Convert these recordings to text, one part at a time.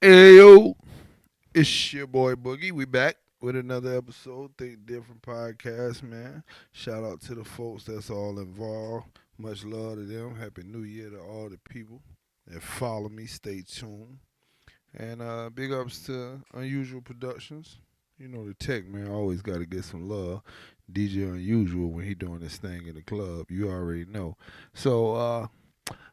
Hey yo, it's your boy Boogie. We back with another episode. Think Different podcast, man. Shout out to the folks that's all involved. Much love to them. Happy New Year to all the people that follow me. Stay tuned. And big ups to Unusual Productions. You know the tech man always got to get some love. DJ Unusual when he doing this thing in the club. You already know. So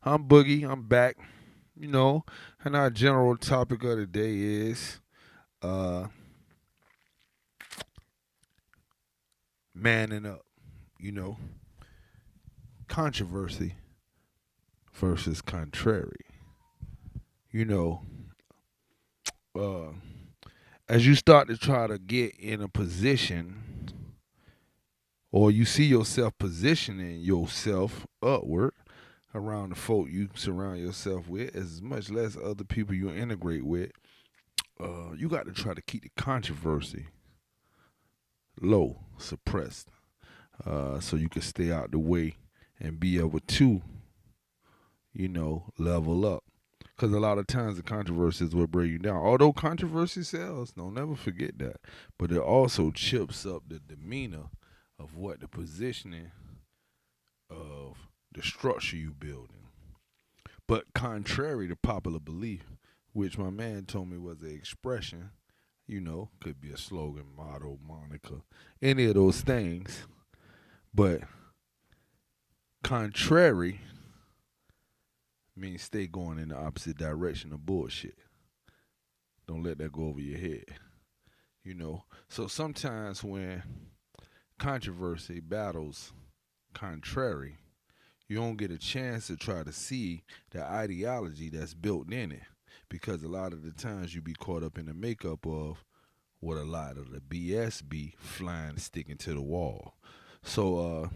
I'm Boogie. I'm back. You know, and our general topic of the day is uh manning up, you know, controversy versus contrary. You know, uh as you start to try to get in a position or you see yourself positioning yourself upward around the folk you surround yourself with, as much less other people you integrate with, you got to try to keep the controversy low, suppressed, so you can stay out the way and be able to, level up. Because a lot of times the controversies will bring you down. Although controversy sells, don't never forget that. But it also chips up the demeanor of what the positioning of the structure you building. But contrary to popular belief, which my man told me was an expression, could be a slogan, motto, moniker, any of those things. But contrary means stay going in the opposite direction of bullshit. Don't let that go over your head. So sometimes when controversy battles contrary, you don't get a chance to try to see the ideology that's built in it. Because a lot of the times you be caught up in the makeup of what a lot of the BS be flying, sticking to the wall. So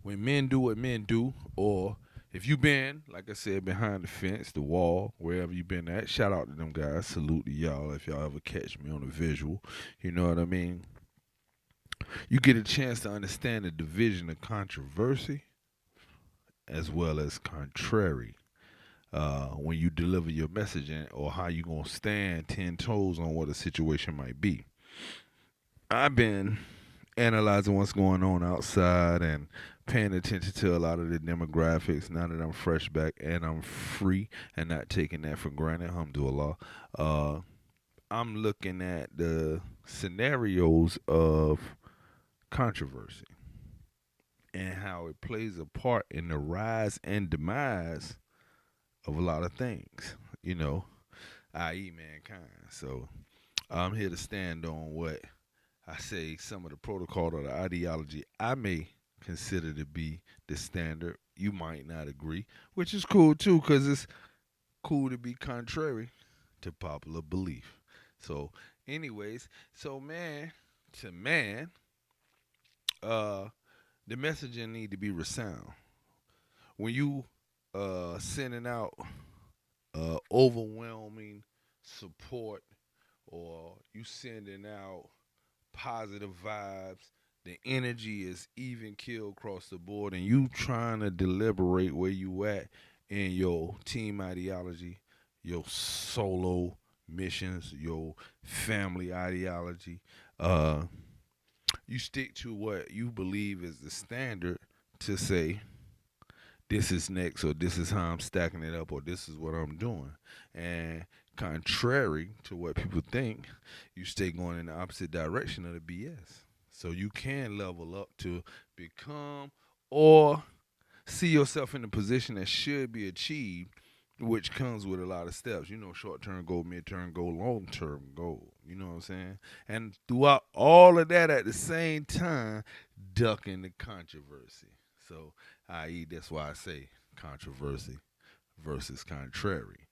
when men do what men do, or if you been, like I said, behind the fence, the wall, wherever you been at, shout out to them guys. Salute to y'all if y'all ever catch me on a visual. You know what I mean? You get a chance to understand the division of controversy as well as contrary when you deliver your messaging or how you gonna stand 10 toes on what a situation might be. I've been analyzing what's going on outside and paying attention to a lot of the demographics now that I'm fresh back and I'm free and not taking that for granted. Alhamdulillah. Uh, I'm looking at the scenarios of controversy and how it plays a part in the rise and demise of a lot of things, you know, i.e., mankind. So I'm here to stand on what I say some of the protocol or the ideology I may consider to be the standard. You might not agree, which is cool too, because it's cool to be contrary to popular belief. So, anyways, so man to man, uh, the messaging need to be resound. When you sending out overwhelming support or you sending out positive vibes. The energy is even keel across the board, and you trying to deliberate where you at in your team ideology, your solo missions, your family ideology. You stick to what you believe is the standard to say this is next or this is how I'm stacking it up or this is what I'm doing. And contrary to what people think, you stay going in the opposite direction of the BS. So you can level up to become or see yourself in a position that should be achieved, which comes with a lot of steps. Short term goal, mid term goal, long term goal. You know what I'm saying? And throughout all of that at the same time, ducking the controversy. So, i.e., that's why I say controversy versus contrary.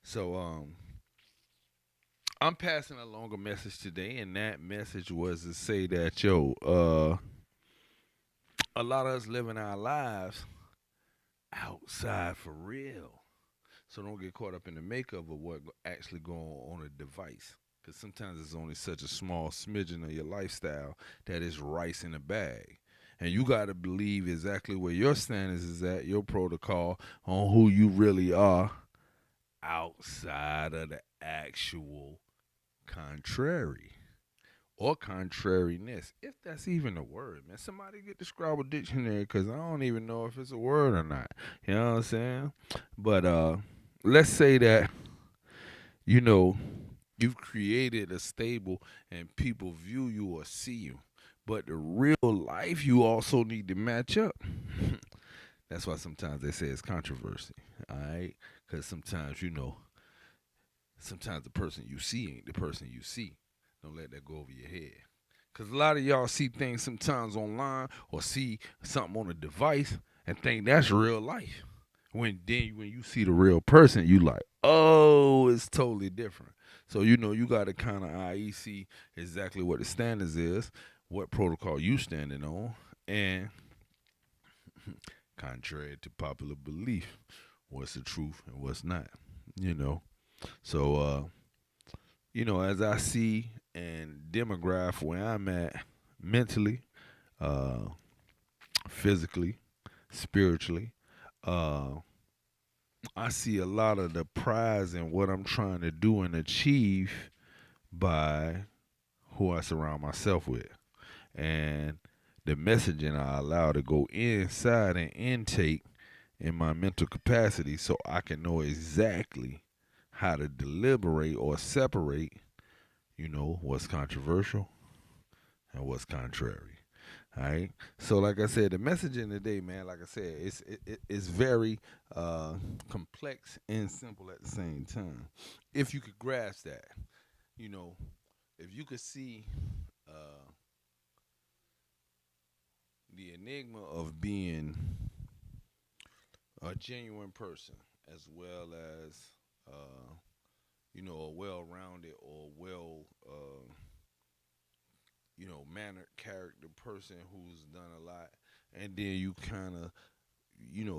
So, I'm passing along a message today, and that message was to say that, a lot of us living our lives outside for real. So don't get caught up in the makeup of what actually going on a device. Because sometimes it's only such a small smidgen of your lifestyle that is rice in a bag. And you got to believe exactly where your standards is at, your protocol on who you really are outside of the actual contrary or contrariness, if that's even a word, man. Somebody get the Scrabble dictionary because I don't even know if it's a word or not. You know what I'm saying? But let's say that you know you've created a stable and people view you or see you, but the real life you also need to match up. That's why sometimes they say it's controversy. All right, because sometimes sometimes the person you see ain't the person you see. Don't let that go over your head. Cause a lot of y'all see things sometimes online or see something on a device and think that's real life. When you see the real person, you like, oh, it's totally different. So you got to kind of IE see exactly what the standards is, what protocol you standing on, and contrary to popular belief, what's the truth and what's not. You know. So as I see and demograph where I'm at mentally, uh, physically, spiritually, uh, I see a lot of the prize in what I'm trying to do and achieve by who I surround myself with. And the messaging I allow to go inside and intake in my mental capacity so I can know exactly how to deliberate or separate, what's controversial and what's contrary. All right. So, like I said, the messaging today, man, like I said, it's very complex and simple at the same time. If you could grasp that, you know, if you could see uh, the enigma of being a genuine person as well as, a well-rounded or mannered character person who's done a lot, and then you kind of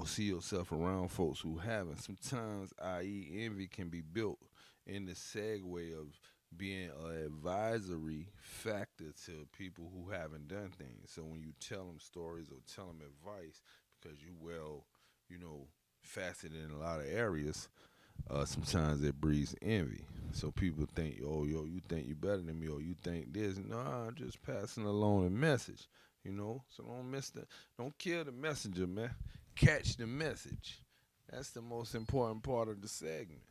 see yourself around folks who haven't. Sometimes, i.e., envy can be built in the segue of being an advisory factor to people who haven't done things. So when you tell them stories or tell them advice, because you you know, faceted in a lot of areas, sometimes it breeds envy. So people think, oh, you think you better than me, or you think this. No, I'm just passing along a message. So don't kill the messenger, man. Catch the message. That's the most important part of the segment.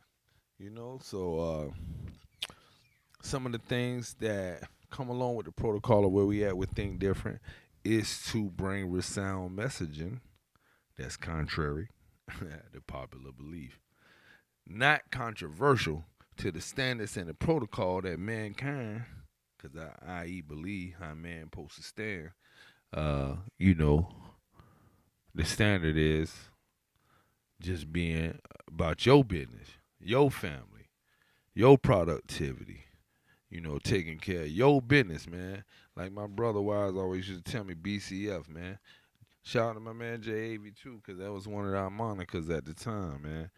So some of the things that come along with the protocol of where we at with Think Different is to bring resound messaging that's contrary to popular belief, not controversial to the standards and the protocol that mankind, because I believe how man supposed to stand. Uh, you know, the standard is just being about your business, your family, your productivity. Taking care of your business, man. Like my brother Wise always used to tell me, BCF, man. Shout out to my man JAV too, because that was one of our monikers at the time, man.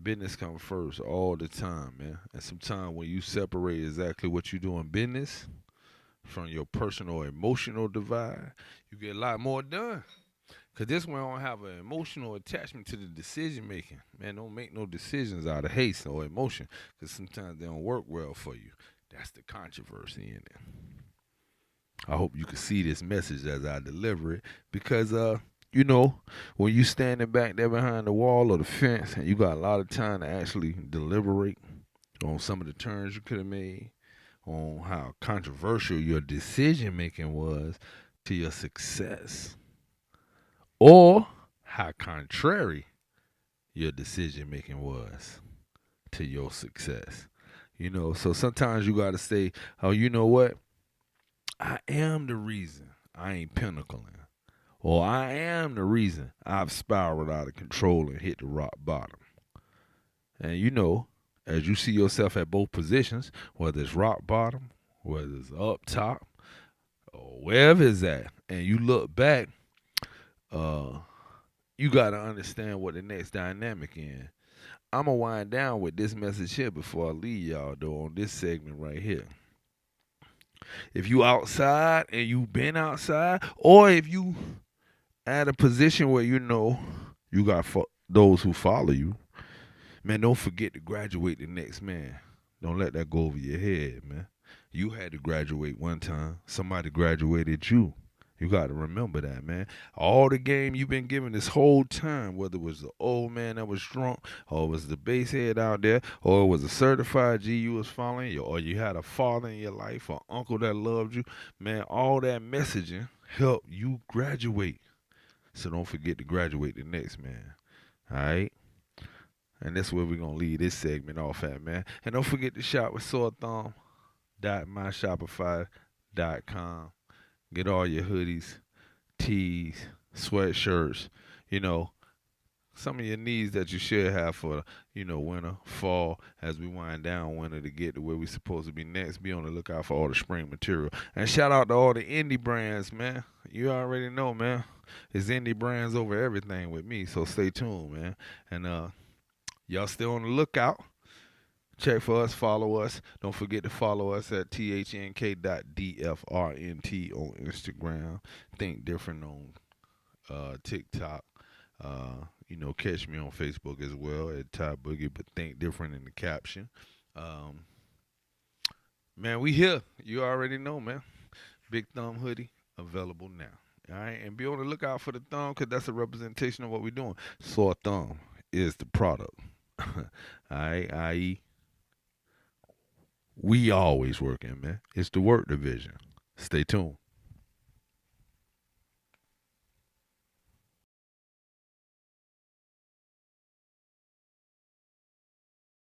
Business come first all the time, man. And sometimes when you separate exactly what you do in business from your personal emotional divide, you get a lot more done. Cause this one don't have an emotional attachment to the decision making. Man, don't make no decisions out of haste or emotion. Cause sometimes they don't work well for you. That's the controversy in it. I hope you can see this message as I deliver it. Because when you standing back there behind the wall or the fence and you got a lot of time to actually deliberate on some of the turns you could have made, on how controversial your decision making was to your success, or how contrary your decision making was to your success. So sometimes you got to say, oh, you know what? I am the reason I ain't pinnacling. Or I am the reason I've spiraled out of control and hit the rock bottom. And as you see yourself at both positions, whether it's rock bottom, whether it's up top, or wherever it's at, and you look back, uh, you got to understand what the next dynamic is. I'm going to wind down with this message here before I leave y'all, though, on this segment right here. If you outside and you been outside, or if you at a position where you got those who follow you, Man, don't forget to graduate the next man. Don't let that go over your head, man. You had to graduate one time. Somebody graduated you. You got to remember that, man. All the game you've been given this whole time, whether it was the old man that was drunk, or it was the bass head out there, or it was a certified G you was following, or you had a father in your life, or uncle that loved you, man, all that messaging helped you graduate. So don't forget to graduate the next man. All right? And that's where we're going to leave this segment off at, man. And don't forget to shop with sorethumb.myshopify.com. Get all your hoodies, tees, sweatshirts, you know, some of your needs that you should have for, winter, fall, as we wind down winter to get to where we're supposed to be next. Be on the lookout for all the spring material. And shout out to all the indie brands, man. You already know, man. It's indie brands over everything with me, so stay tuned, man. And y'all stay on the lookout. Check for us, follow us. Don't forget to follow us at thnk.dfrnt on Instagram. Think Different on TikTok. Catch me on Facebook as well at Ty Boogie, but Think Different in the caption. Um, man, we here. You already know, man. Big Thumb hoodie available now. All right, and be on the lookout for the thumb because that's a representation of what we're doing. Sore Thumb is the product. All right, i.e., we always working, man. It's the work division. Stay tuned.